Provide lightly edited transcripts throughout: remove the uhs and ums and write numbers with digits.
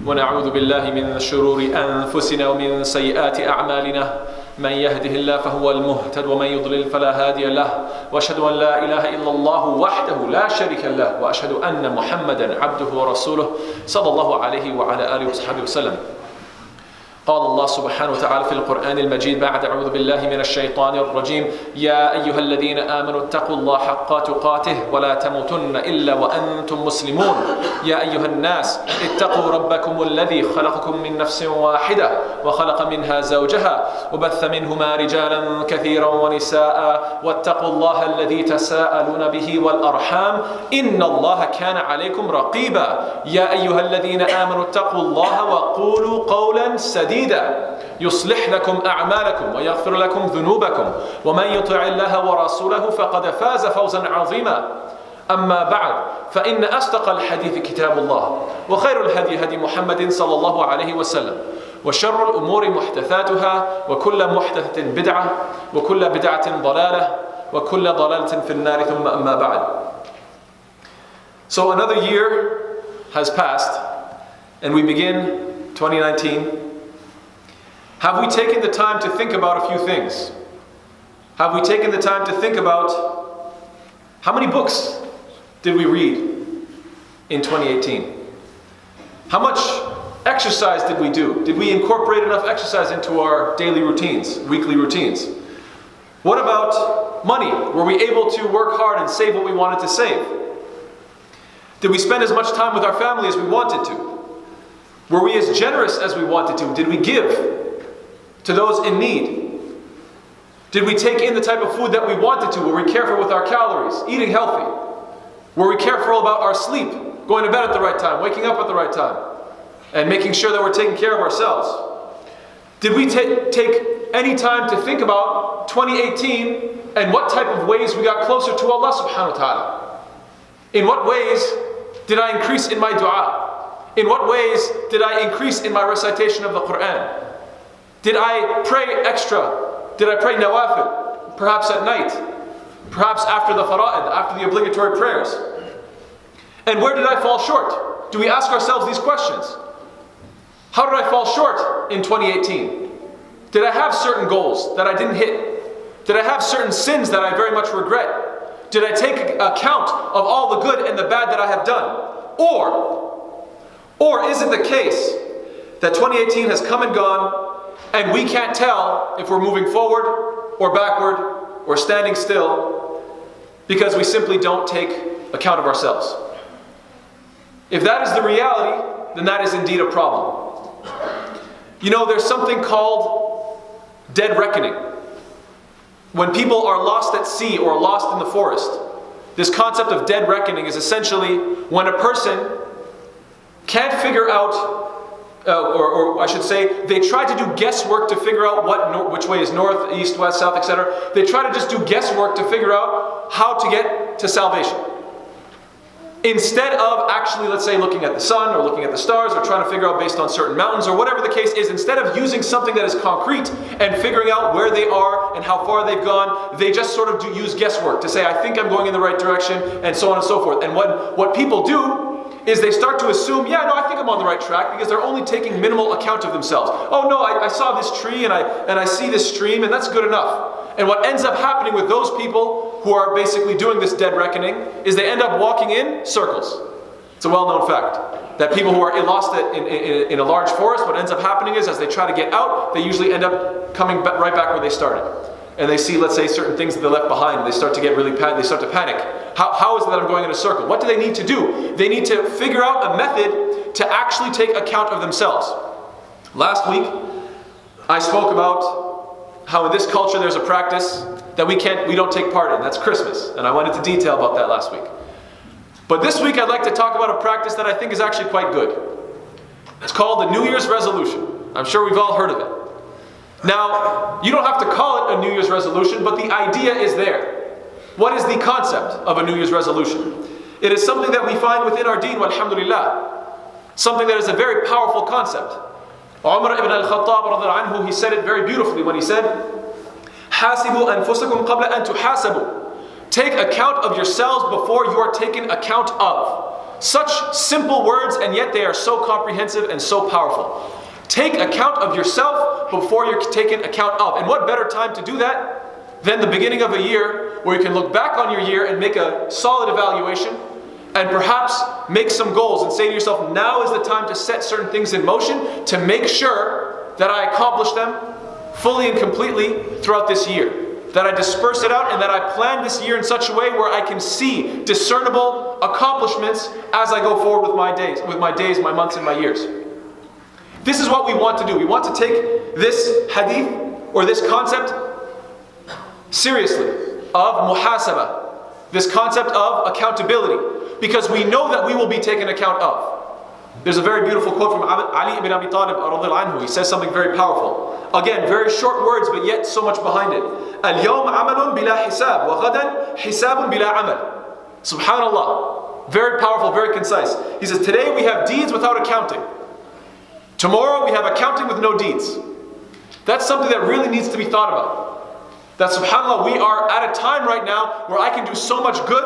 ونعوذ بالله من شرور أنفسنا ومن سيئات أعمالنا من يهده الله فهو المهتد ومن يضلل فلا هادي له وأشهد أن لا إله إلا الله وحده لا شريك له وأشهد أن محمدا عبده ورسوله صلى الله عليه وعلى آله وصحبه وسلم. قال الله سبحانه وتعالى في القرآن المجيد بعد أعوذ بالله من الشيطان الرجيم يا أيها الذين آمنوا اتقوا الله حق تقاته ولا تموتن إلا وأنتم مسلمون يا أيها الناس اتقوا ربكم الذي خلقكم من نفس واحدة وخلق منها زوجها وبث منهما رجالا كثيرا ونساء واتقوا الله الذي تساءلون به والأرحام إن الله كان عليكم رقيبا يا أيها الذين آمنوا اتقوا الله وقولوا قولا سديدا يصلح لكم أعمالكم ويغفر لكم ذنوبكم ومن يطع الله ورسوله فقد فاز فوزا عظيما أما بعد فإن أصدق الحديث كتاب الله وخير الهدي هدي محمد صلى الله عليه وسلم وشر الأمور محدثاتها وكل محدثة بدعة وكل بدعة ضلالة وكل ضلالة في النار ثم أما بعد. So another year has passed and we begin 2019. Have we taken the time to think about a few things? Have we taken the time to think about how many books did we read in 2018? How much exercise did we do? Did we incorporate enough exercise into our daily routines, weekly routines? What about money? Were we able to work hard and save what we wanted to save? Did we spend as much time with our family as we wanted to? Were we as generous as we wanted to? Did we give to those in need? Did we take in the type of food that we wanted to? Were we careful with our calories, eating healthy? Were we careful about our sleep, going to bed at the right time, waking up at the right time, and making sure that we're taking care of ourselves? Did we take any time to think about 2018 and what type of ways we got closer to Allah subhanahu wa ta'ala? In what ways did I increase in my dua? In what ways did I increase in my recitation of the Quran? Did I pray extra? Did I pray nawafil? Perhaps at night. Perhaps after the fara'id, after the obligatory prayers. And where did I fall short? Do we ask ourselves these questions? How did I fall short in 2018? Did I have certain goals that I didn't hit? Did I have certain sins that I very much regret? Did I take account of all the good and the bad that I have done? Or is it the case that 2018 has come and gone and we can't tell if we're moving forward or backward or standing still because we simply don't take account of ourselves? If that is the reality, then that is indeed a problem. You know, there's something called dead reckoning. When people are lost at sea or lost in the forest, this concept of dead reckoning is essentially when a person can't figure out or I should say, they try to do guesswork to figure out which way is north, east, west, south, etc. They try to just do guesswork to figure out how to get to salvation. Instead of actually, let's say, looking at the sun or looking at the stars or trying to figure out based on certain mountains or whatever the case is, instead of using something that is concrete and figuring out where they are and how far they've gone, they just sort of use guesswork to say, I think I'm going in the right direction, and so on and so forth. And what people do is they start to assume, yeah, no, I think I'm on the right track, because they're only taking minimal account of themselves. Oh no, I saw this tree and I see this stream, and that's good enough. And what ends up happening with those people who are basically doing this dead reckoning is they end up walking in circles. It's a well-known fact that people who are lost in a large forest, what ends up happening is as they try to get out, they usually end up coming right back where they started. And they see, let's say, certain things that they left behind, they start to get really they start to panic. How is it that I'm going in a circle? What do they need to do? They need to figure out a method to actually take account of themselves. Last week, I spoke about how in this culture there's a practice that we don't take part in. That's Christmas. And I went into detail about that last week. But this week I'd like to talk about a practice that I think is actually quite good. It's called the New Year's resolution. I'm sure we've all heard of it. Now, you don't have to call it a New Year's resolution, but the idea is there. What is the concept of a New Year's resolution? It is something that we find within our deen, walhamdulillah. Something that is a very powerful concept. Umar ibn al-Khattab, he said it very beautifully when he said, حَاسِبُوا أَنفُسَكُمْ قَبْلَ أَن تُحَاسَبُوا. Take account of yourselves before you are taken account of. Such simple words, and yet they are so comprehensive and so powerful. Take account of yourself before you're taken account of. And what better time to do that than the beginning of a year, where you can look back on your year and make a solid evaluation, and perhaps make some goals and say to yourself, now is the time to set certain things in motion to make sure that I accomplish them fully and completely throughout this year. That I disperse it out and that I plan this year in such a way where I can see discernible accomplishments as I go forward with my days, my months, and my years. This is what we want to do. We want to take this hadith or this concept seriously of muhasabah, this concept of accountability, because we know that we will be taken account of. There's a very beautiful quote from Ali ibn Abi Talib radhiyallahu anhu. He says something very powerful. Again, very short words, but yet so much behind it. اليوم عمل بلا حساب وغدا حساب بلا عمل. Subhanallah. Very powerful, very concise. He says, today we have deeds without accounting. Tomorrow we have accounting with no deeds. That's something that really needs to be thought about. That subhanAllah, we are at a time right now where I can do so much good,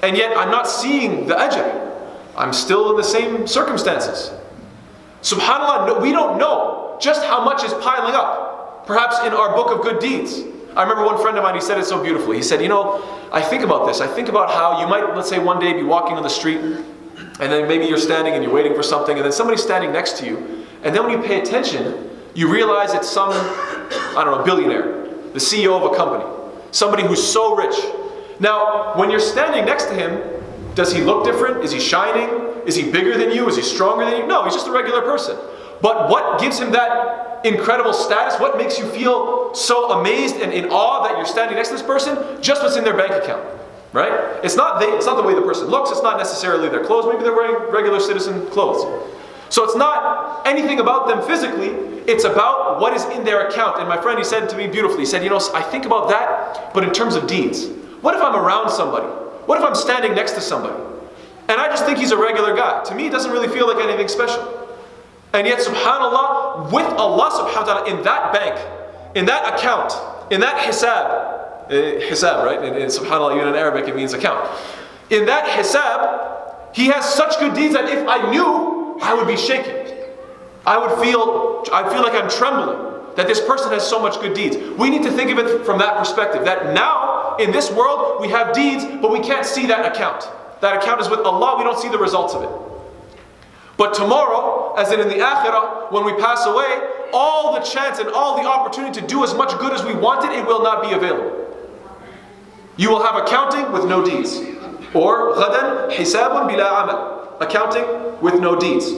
and yet I'm not seeing the ajr. I'm still in the same circumstances. SubhanAllah, we don't know just how much is piling up, perhaps in our book of good deeds. I remember one friend of mine, he said it so beautifully. He said, I think about this. I think about how you might, let's say one day, be walking on the street, and then maybe you're standing and you're waiting for something, and then somebody's standing next to you, and then when you pay attention, you realize it's some, billionaire, the CEO of a company, somebody who's so rich. Now, when you're standing next to him, does he look different? Is he shining? Is he bigger than you? Is he stronger than you? No, he's just a regular person. But what gives him that incredible status? What makes you feel so amazed and in awe that you're standing next to this person? Just what's in their bank account, right? It's not the way the person looks. It's not necessarily their clothes. Maybe they're wearing regular citizen clothes. So it's not anything about them physically. It's about what is in their account. And my friend, he said to me beautifully, he said, I think about that, but in terms of deeds. What if I'm around somebody? What if I'm standing next to somebody? And I just think he's a regular guy. To me, it doesn't really feel like anything special. And yet, subhanAllah, with Allah subhanahu wa ta'ala, in that bank, in that account, in that hisab, right? And subhanAllah, even in Arabic, it means account. In that hisab, he has such good deeds that if I knew, I would be shaken. I feel like I'm trembling that this person has so much good deeds. We need to think of it from that perspective, that now, in this world, we have deeds, but we can't see that account. That account is with Allah, we don't see the results of it. But tomorrow, as in the akhirah, when we pass away, all the chance and all the opportunity to do as much good as we wanted, it will not be available. You will have accounting with no deeds. Or غَدًا حِسَابٌ بِلَا عَمَلٍ. Accounting with no deeds.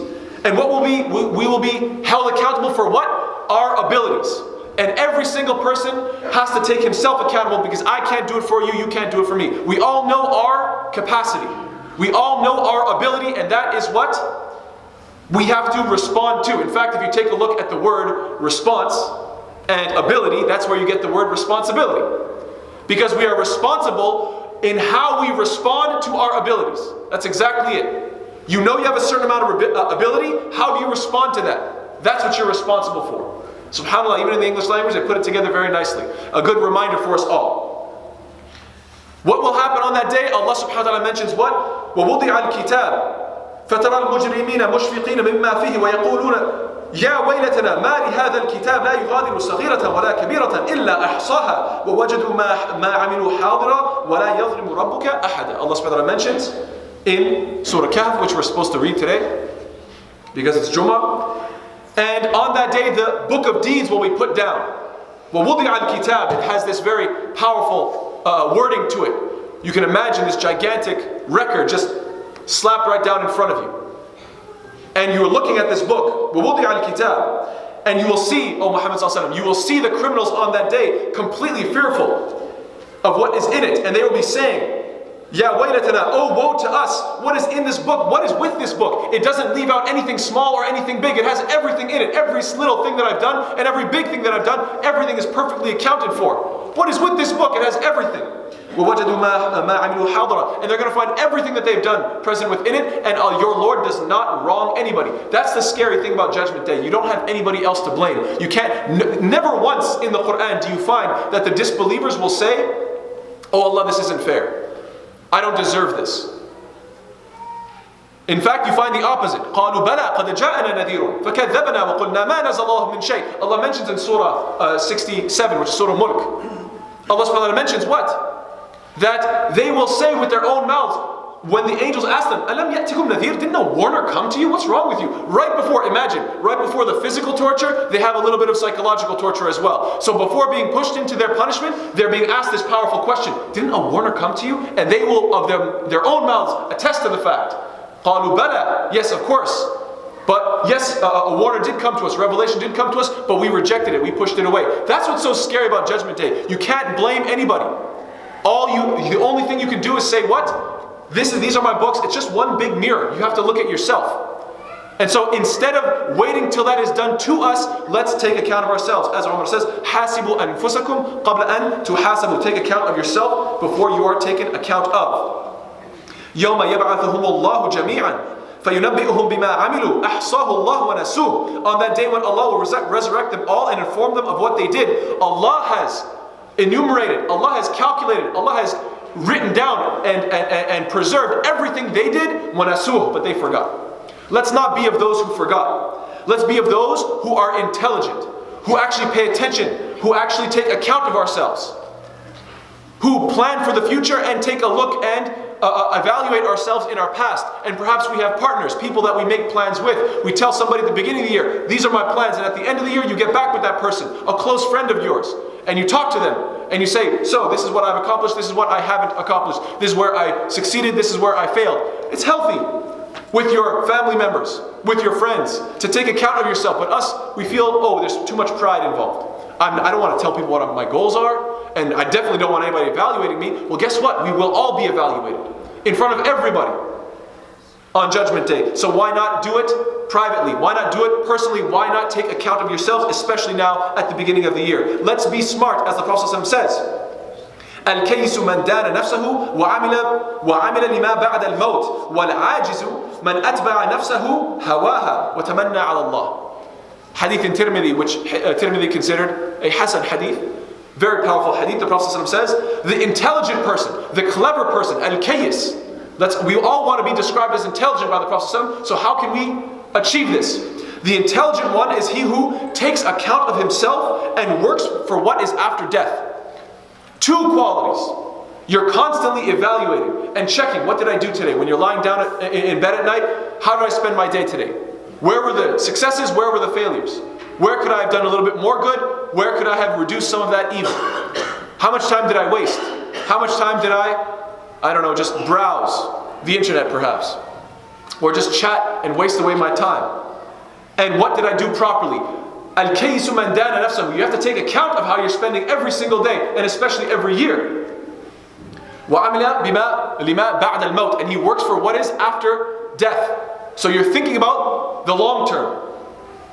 And what will be? We will be held accountable for what? Our abilities. And every single person has to take himself accountable, because I can't do it for you, you can't do it for me. We all know our capacity. We all know our ability, and that is what we have to respond to. In fact, if you take a look at the word response and ability, that's where you get the word responsibility. Because we are responsible in how we respond to our abilities. That's exactly it. You know you have a certain amount of ability, how do you respond to that? That's what you're responsible for. SubhanAllah, even in the English language, they put it together very nicely. A good reminder for us all. What will happen on that day? Allah subhanahu wa ta'ala mentions what? وَوُضِعَ الْكِتَابِ فَتَرَى الْمُجْرِمِينَ مُشْفِقِينَ مِمَّا فِيهِ وَيَقُولُونَ يَا وَيْلَتَنَا مَا لِهَذَا الْكِتَابِ لَا يُغَادِرُ صَغِيرَةً وَلَا كَبِيرَةً إِلَّا أَحْصَاهَا وَوَجَدُوا مَا عَمِلُوا حَاضِرًا وَلَا يَظْلِمُ رَبُّكَ أَحَدًا. Allah subhanahu wa ta'ala mentions in Surah Kahf, which we're supposed to read today, because it's Jummah. And on that day, the book of deeds will be put down. وَوُضِعَ الْكِتَابِ. It has this very powerful wording to it. You can imagine this gigantic record just slapped right down in front of you. And you're looking at this book, وَوُضِعَ الْكِتَابِ. And you will see, Muhammad sallallahu alaihi wasallam, you will see the criminals on that day completely fearful of what is in it. And they will be saying, Ya waylatana, oh woe to us, what is in this book? What is with this book? It doesn't leave out anything small or anything big. It has everything in it. Every little thing that I've done and every big thing that I've done, everything is perfectly accounted for. What is with this book? It has everything. وَوَجَدُوا مَا عَمِلُوا حَاضِرًا. And they're going to find everything that they've done present within it, and your Lord does not wrong anybody. That's the scary thing about Judgment Day. You don't have anybody else to blame. You can't, never once in the Quran do you find that the disbelievers will say, oh Allah, this isn't fair. I don't deserve this. In fact, you find the opposite. قَالُوا بَلَى قَدْ جَاءَنَا نَذِيرٌ فَكَذَّبْنَا وَقُلْنَا مَا نَزَلَ اللَّهُ مِنْ شَيْءٍ. Allah mentions in Surah 67, which is Surah Mulk. Allah subhanahu wa ta'ala mentions what? That they will say with their own mouths, when the angels ask them, أَلَمْ يَأْتِكُمْ نَذِيرٌ? Didn't a warner come to you? What's wrong with you? Right before the physical torture, they have a little bit of psychological torture as well. So before being pushed into their punishment, they're being asked this powerful question. Didn't a warner come to you? And they will, of their own mouths, attest to the fact. قَالُوا بَلَى. Yes, of course. But yes, a warner did come to us, revelation did come to us, but we rejected it, we pushed it away. That's what's so scary about Judgment Day. You can't blame anybody. The only thing you can do is say, what? These are my books. It's just one big mirror. You have to look at yourself. And so instead of waiting till that is done to us, let's take account of ourselves. As Umar says, حَاسِبُوا أَنفُسَكُمْ قَبْلَ أَن تُحَاسَبُوا. Take account of yourself before you are taken account of. يَوْمَ يَبْعَثُهُمُ اللَّهُ جَمِيعًا فَيُنَبِّئُهُم بِمَا عَمِلُوا أَحْصَاهُ اللَّهُ وَنَسُوهُ. On that day when Allah will resurrect them all and inform them of what they did, Allah has enumerated, Allah has calculated, Allah has written down and preserved everything they did, وَنَسُوهُ, but they forgot. Let's not be of those who forgot. Let's be of those who are intelligent, who actually pay attention, who actually take account of ourselves, who plan for the future and take a look and evaluate ourselves in our past. And perhaps we have partners, people that we make plans with. We tell somebody at the beginning of the year, these are my plans, and at the end of the year you get back with that person, a close friend of yours, and you talk to them, and you say, so this is what I've accomplished, this is what I haven't accomplished, this is where I succeeded, this is where I failed. It's healthy with your family members, with your friends, to take account of yourself. But us, we feel, oh, there's too much pride involved. I don't want to tell people what my goals are, and I definitely don't want anybody evaluating me. Well, guess what? We will all be evaluated in front of everybody on Judgment Day. So why not do it privately? Why not do it personally? Why not take account of yourself, especially now at the beginning of the year? Let's be smart, as the Prophet ﷺ says. الكيس من دان نفسه وعمل لما بعد الموت والعاجز من أتبع نفسه هواها وتمنى على الله. Hadith in Tirmidhi, which Tirmidhi considered a Hasan hadith, very powerful hadith. The Prophet ﷺ says, the intelligent person, the clever person, al-kayyis. We all want to be described as intelligent by the Prophet ﷺ, so how can we achieve this? The intelligent one is he who takes account of himself and works for what is after death. Two qualities. You're constantly evaluating and checking, what did I do today? When you're lying down in bed at night, how did I spend my day today? Where were the successes? Where were the failures? Where could I have done a little bit more good? Where could I have reduced some of that evil? How much time did I waste? How much time did I don't know, just browse the internet perhaps? Or just chat and waste away my time? And what did I do properly? Al-kaysu man dana nafsahu. You have to take account of how you're spending every single day, and especially every year. وَعَمِلَ بِمَا لِمَا بَعْدَ الْمَوْتِ. And he works for what is after death. So you're thinking about the long term.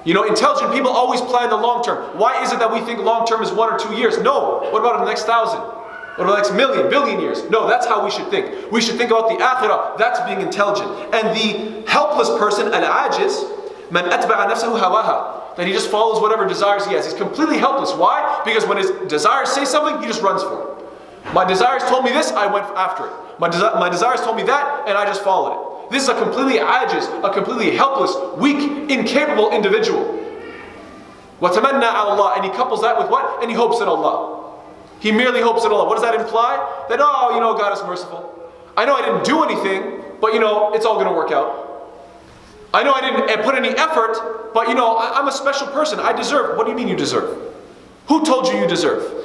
You know, intelligent people always plan the long term. Why is it that we think long term is 1 or 2 years? No. What about the next 1,000? What about the next million, billion years? No, that's how we should think. We should think about the akhirah. That's being intelligent. And the helpless person, al-ajiz, man atba'a nafsahu hawaha, that he just follows whatever desires he has. He's completely helpless. Why? Because when his desires say something, he just runs for it. My desires told me this, I went after it. My desires told me that, and I just followed it. This is a completely ajiz, a completely helpless, weak, incapable individual. وَتَمَنَّى عَلَى اللَّهِ. And he couples that with what? And he hopes in Allah. He merely hopes in Allah. What does that imply? That, God is merciful. I know I didn't do anything, but it's all going to work out. I know I didn't put any effort, but I'm a special person. I deserve. What do you mean you deserve? Who told you deserve?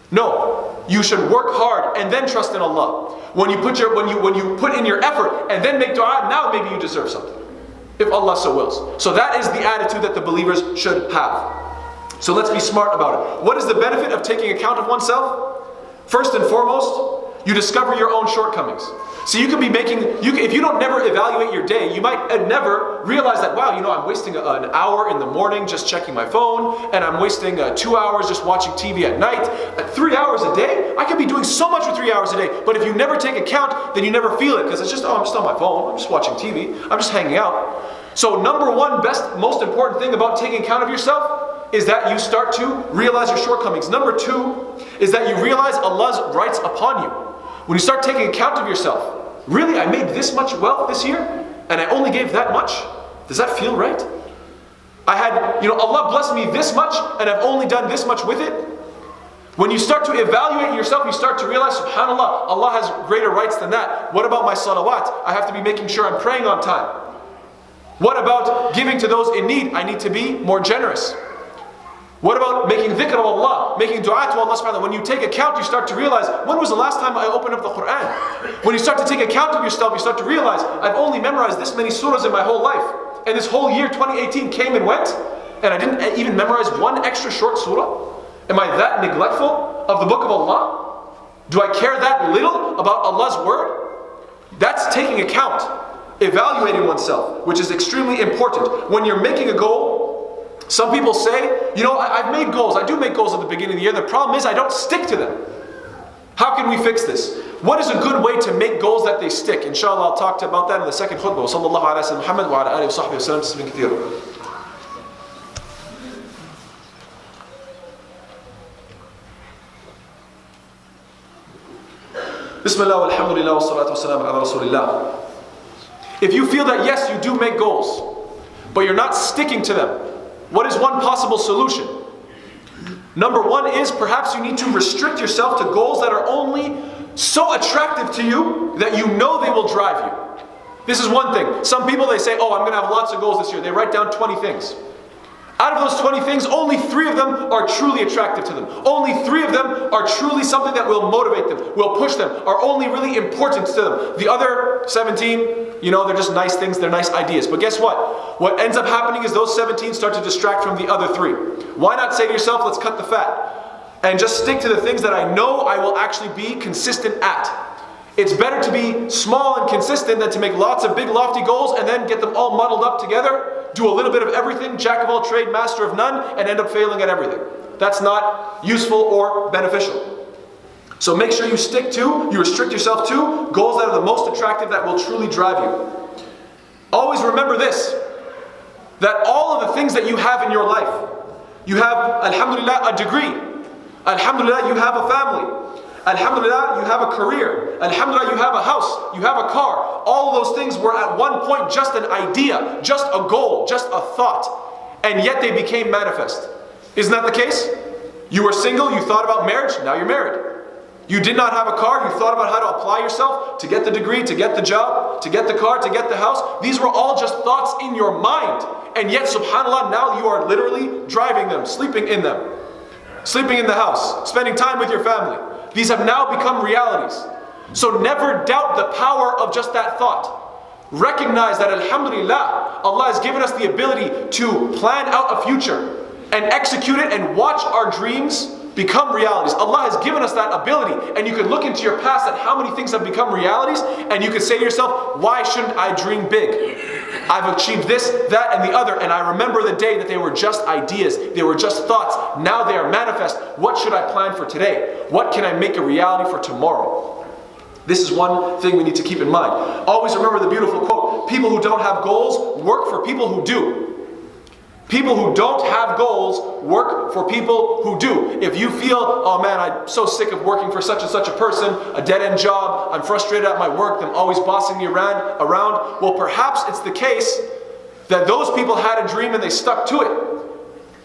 No, you should work hard and then trust in Allah. When you put in your effort and then make dua, now maybe you deserve something, if Allah so wills. So that is the attitude that the believers should have. So let's be smart about it. What is the benefit of taking account of oneself? First and foremost, you discover your own shortcomings. So you could be if you don't never evaluate your day, you might never realize that, wow, I'm wasting an hour in the morning just checking my phone, and I'm wasting 2 hours just watching TV at night. 3 hours a day? I could be doing so much with 3 hours a day, but if you never take account, then you never feel it, because it's just, I'm just on my phone, I'm just watching TV, I'm just hanging out. So number one, most important thing about taking account of yourself is that you start to realize your shortcomings. Number two is that you realize Allah's rights upon you. When you start taking account of yourself, really, I made this much wealth this year? and I only gave that much? Does that feel right? I had, Allah blessed me this much and I've only done this much with it. When you start to evaluate yourself, you start to realize, subhanAllah, Allah has greater rights than that. What about my salawat? I have to be making sure I'm praying on time. What about giving to those in need? I need to be more generous. What about making dhikr of Allah, making dua to Allah subhanahu wa ta'ala? When you take account, you start to realize, when was the last time I opened up the Quran? When you start to take account of yourself, you start to realize, I've only memorized this many surahs in my whole life. And this whole year, 2018, came and went, and I didn't even memorize one extra short surah? Am I that neglectful of the book of Allah? Do I care that little about Allah's word? That's taking account, evaluating oneself, which is extremely important. When you're making a goal, some people say, I've made goals. I do make goals at the beginning of the year. The problem is I don't stick to them. How can we fix this? What is a good way to make goals that they stick? Inshallah, I'll talk about that in the second khutbah. Sallallahu alayhi wa Muhammad wa ala alihi wa sahbihi wa sallam tasliman kathira. Bismillah, alhamdulillah, wa salatu wa salam ala rasulillah. If you feel that yes, you do make goals, but you're not sticking to them, what is one possible solution? Number one is perhaps you need to restrict yourself to goals that are only so attractive to you that you know they will drive you. This is one thing. Some people, they say, I'm going to have lots of goals this year. They write down 20 things. Out of those 20 things, only 3 of them are truly attractive to them. Only 3 of them are truly something that will motivate them, will push them, are only really important to them. The other 17, they're just nice things, they're nice ideas. But guess what? What ends up happening is those 17 start to distract from the other 3. Why not say to yourself, let's cut the fat, and just stick to the things that I know I will actually be consistent at. It's better to be small and consistent than to make lots of big lofty goals and then get them all muddled up together, do a little bit of everything, jack of all trade, master of none, and end up failing at everything. That's not useful or beneficial. So make sure you restrict yourself to goals that are the most attractive, that will truly drive you. Always remember this, that all of the things that you have in your life, you have, alhamdulillah, a degree. Alhamdulillah, you have a family. Alhamdulillah, you have a career. Alhamdulillah, you have a house, you have a car. All of those things were at one point just an idea, just a goal, just a thought. And yet they became manifest. Isn't that the case? You were single, you thought about marriage, now you're married. You did not have a car, you thought about how to apply yourself, to get the degree, to get the job, to get the car, to get the house. These were all just thoughts in your mind. And yet, subhanAllah, now you are literally driving them, sleeping in them. Sleeping in the house, spending time with your family. These have now become realities. So never doubt the power of just that thought. Recognize that alhamdulillah, Allah has given us the ability to plan out a future and execute it and watch our dreams become realities. Allah has given us that ability, and you can look into your past at how many things have become realities, and you can say to yourself, why shouldn't I dream big? I've achieved this, that, and the other, and I remember the day that they were just ideas, they were just thoughts, now they are manifest. What should I plan for today? What can I make a reality for tomorrow? This is one thing we need to keep in mind. Always remember the beautiful quote, people who don't have goals work for people who do. People who don't have goals work for people who do. If you feel, oh man, I'm so sick of working for such and such a person, a dead-end job, I'm frustrated at my work, them always bossing me around, well perhaps it's the case that those people had a dream and they stuck to it.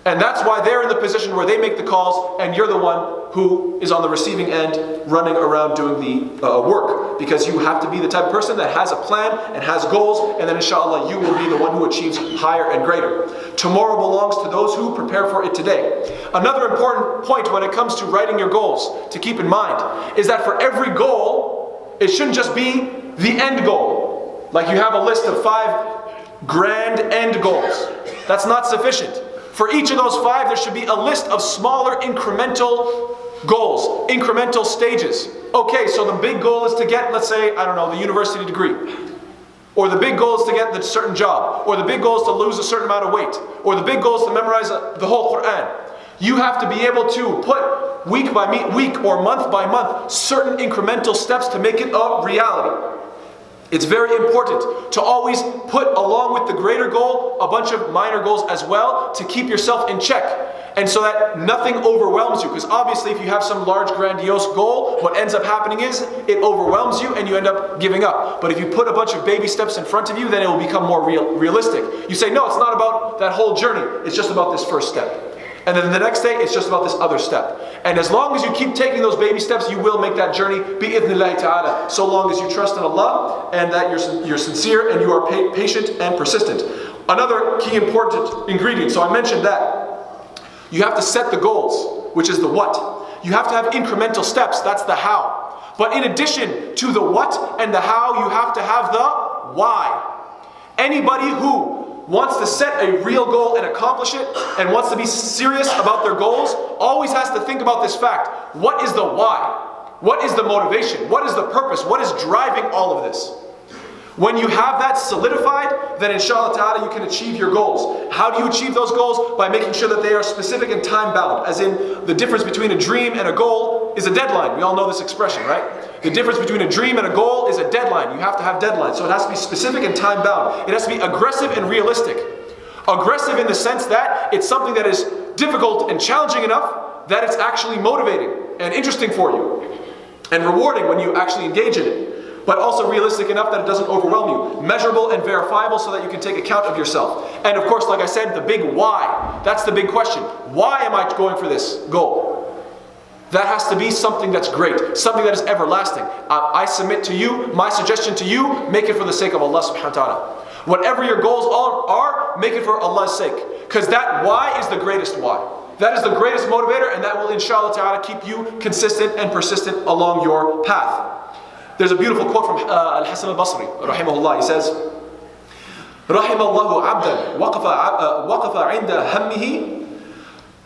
And that's why they're in the position where they make the calls and you're the one who is on the receiving end running around doing the work. Because you have to be the type of person that has a plan and has goals, and then inshallah you will be the one who achieves higher and greater. Tomorrow belongs to those who prepare for it today. Another important point when it comes to writing your goals to keep in mind is that for every goal, it shouldn't just be the end goal. Like you have a list of 5 grand end goals. That's not sufficient. For each of those 5, there should be a list of smaller incremental goals, incremental stages. Okay, so the big goal is to get, let's say, the university degree. Or the big goal is to get the certain job. Or the big goal is to lose a certain amount of weight. Or the big goal is to memorize the whole Quran. You have to be able to put week by week or month by month certain incremental steps to make it a reality. It's very important to always put along with the greater goal a bunch of minor goals as well to keep yourself in check. And so that nothing overwhelms you. Because obviously if you have some large grandiose goal, what ends up happening is it overwhelms you and you end up giving up. But if you put a bunch of baby steps in front of you, then it will become more realistic. You say, no, it's not about that whole journey. It's just about this first step. And then the next day, it's just about this other step. And as long as you keep taking those baby steps, you will make that journey, bi-idhnillahi ta'ala, so long as you trust in Allah and that you're sincere and you are patient and persistent. Another key important ingredient, so I mentioned that. You have to set the goals, which is the what. You have to have incremental steps, that's the how. But in addition to the what and the how, you have to have the why. Anybody who wants to set a real goal and accomplish it, and wants to be serious about their goals, always has to think about this fact. What is the why? What is the motivation? What is the purpose? What is driving all of this? When you have that solidified, then inshallah ta'ala you can achieve your goals. How do you achieve those goals? By making sure that they are specific and time bound. As in, the difference between a dream and a goal is a deadline. We all know this expression, right? The difference between a dream and a goal is a deadline. You have to have deadlines. So it has to be specific and time bound. It has to be aggressive and realistic. Aggressive in the sense that it's something that is difficult and challenging enough that it's actually motivating and interesting for you and rewarding when you actually engage in it. But also realistic enough that it doesn't overwhelm you. Measurable and verifiable so that you can take account of yourself. And of course, like I said, the big why. That's the big question. Why am I going for this goal? That has to be something that's great. Something that is everlasting. I submit to you, my suggestion to you, make it for the sake of Allah subhanahu wa ta'ala. Whatever your goals are, make it for Allah's sake. Because that why is the greatest why. That is the greatest motivator, and that will inshallah ta'ala keep you consistent and persistent along your path. There's a beautiful quote from Al-Hasan al-Basri, rahimahullah. He says, رحم الله عبدا وقف عند همه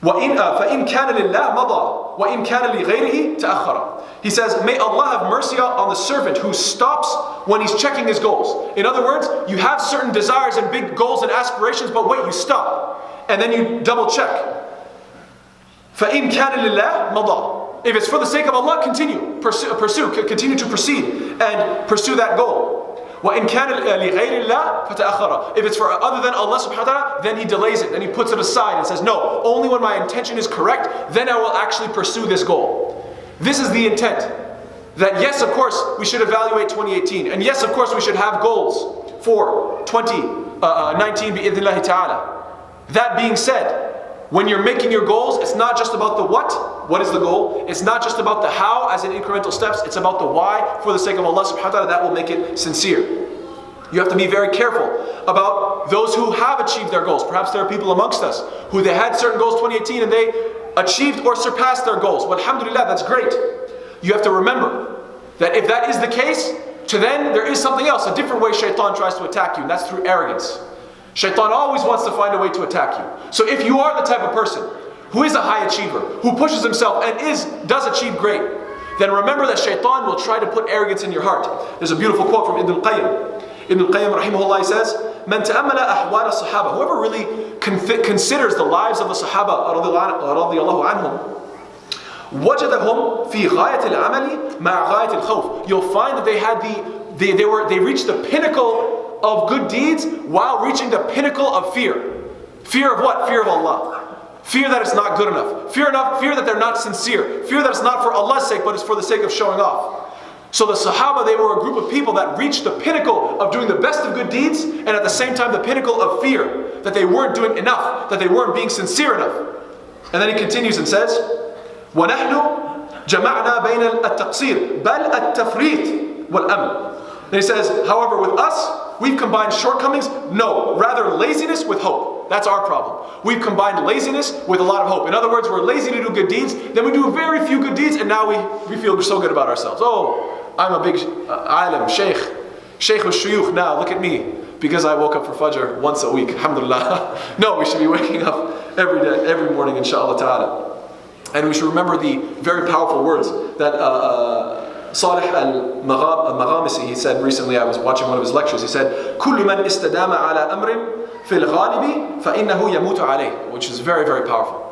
فإن كان لله مضى وإن كان لغيره تأخر. He says, may Allah have mercy on the servant who stops when he's checking his goals. In other words, you have certain desires and big goals and aspirations, but wait, you stop. And then you double check. فإن كان لله مضى. If it's for the sake of Allah, continue to proceed and pursue that goal. وَإِن كَانَ لِغَيْرِ اللَّهِ فَتَأَخَّرَ. If it's for other than Allah subhanahu wa ta'ala, then he delays it, then he puts it aside and says, no, only when my intention is correct, then I will actually pursue this goal. This is the intent. That yes, of course, we should evaluate 2018. And yes, of course, we should have goals for 2019 bi-idhnillahi ta'ala. That being said, when you're making your goals, it's not just about the what is the goal? It's not just about the how as in incremental steps, it's about the why for the sake of Allah subhanahu wa ta'ala. That will make it sincere. You have to be very careful about those who have achieved their goals. Perhaps there are people amongst us who they had certain goals 2018 and they achieved or surpassed their goals. Well, alhamdulillah, that's great. You have to remember that if that is the case, to then there is something else, a different way shaitan tries to attack you, and that's through arrogance. Shaitan always wants to find a way to attack you. So if you are the type of person who is a high achiever, who pushes himself and does achieve great, then remember that shaitan will try to put arrogance in your heart. There's a beautiful quote from Ibn al-Qayyim. Ibn al-Qayyim rahimahullah says, "Man ta'ammala ahwal as-sahaba." Whoever really considers the lives of the Sahaba radiyallahu anhum, وجدهم في غاية العمل مع غاية الخوف. You'll find that they reached the pinnacle of good deeds while reaching the pinnacle of fear. Fear of what? Fear of Allah. Fear that it's not good enough. Fear that they're not sincere. Fear that it's not for Allah's sake, but it's for the sake of showing off. So the Sahaba, they were a group of people that reached the pinnacle of doing the best of good deeds, and at the same time the pinnacle of fear, that they weren't doing enough, that they weren't being sincere enough. And then he continues and says, وَنَحْنُ جَمَعْنَا بَيْنَ التَّقْصِيرِ بَلْ التَّفْرِيطِ وَالْأَمْنِ. And he says, however, with us, we've combined shortcomings, no, rather laziness with hope. That's our problem. We've combined laziness with a lot of hope. In other words, we're lazy to do good deeds, then we do very few good deeds, and now we feel so good about ourselves. Oh, I'm a big alim, sheikh al-shuyukh now, look at me, because I woke up for Fajr once a week, alhamdulillah. No, we should be waking up every day, every morning, inshaAllah ta'ala. And we should remember the very powerful words that Salih al-Maghamisi, he said recently, I was watching one of his lectures, he said, كُلُّ مَنْ إِسْتَدَامَ عَلَى أَمْرٍ فِي الْغَالِبِ فَإِنَّهُ يَمُوتُ عَلَيْهِ, which is very, very powerful.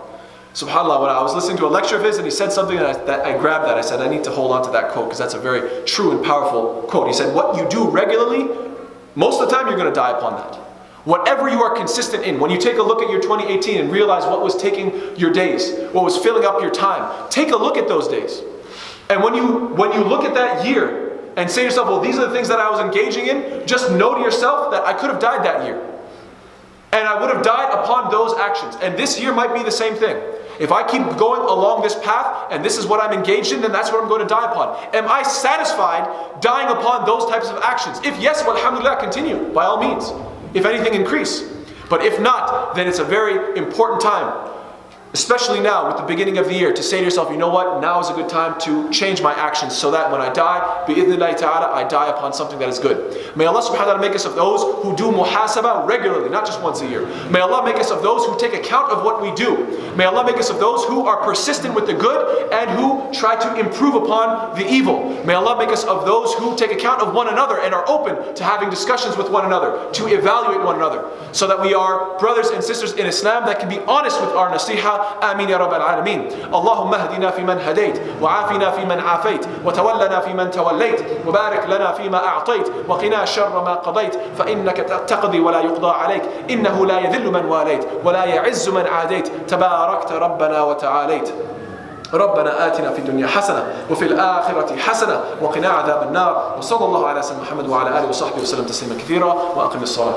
SubhanAllah, when I was listening to a lecture of his and he said something and I grabbed that, I said, I need to hold on to that quote because that's a very true and powerful quote. He said, what you do regularly, most of the time you're going to die upon that. Whatever you are consistent in, when you take a look at your 2018 and realize what was taking your days, what was filling up your time, take a look at those days. And when you look at that year and say to yourself, well, these are the things that I was engaging in, just know to yourself that I could have died that year. And I would have died upon those actions. And this year might be the same thing. If I keep going along this path and this is what I'm engaged in, then that's what I'm going to die upon. Am I satisfied dying upon those types of actions? If yes, well, alhamdulillah, continue, by all means. If anything, increase. But if not, then it's a very important time, especially now with the beginning of the year, to say to yourself, you know what, now is a good time to change my actions so that when I die, bi-idhnillahi ta'ala, I die upon something that is good. May Allah subhanahu wa ta'ala make us of those who do muhasabah regularly, not just once a year. May Allah make us of those who take account of what we do. May Allah make us of those who are persistent with the good and who try to improve upon the evil. May Allah make us of those who take account of one another and are open to having discussions with one another, to evaluate one another, so that we are brothers and sisters in Islam that can be honest with our nasiha. آمين يا رب العالمين. اللهم اهدنا فيمن هديت وعافنا فيمن عافيت وتولنا فيمن توليت وبارك لنا فيما أعطيت وقنا شر ما قضيت فإنك تقضي ولا يقضى عليك إنه لا يذل من واليت ولا يعز من عاديت تباركت ربنا وتعاليت. ربنا آتنا في الدنيا حسنة وفي الآخرة حسنة وقنا عذاب النار وصلى الله على سيدنا محمد وعلى آله وصحبه وسلم تسليما كثيرا وأقم الصلاة.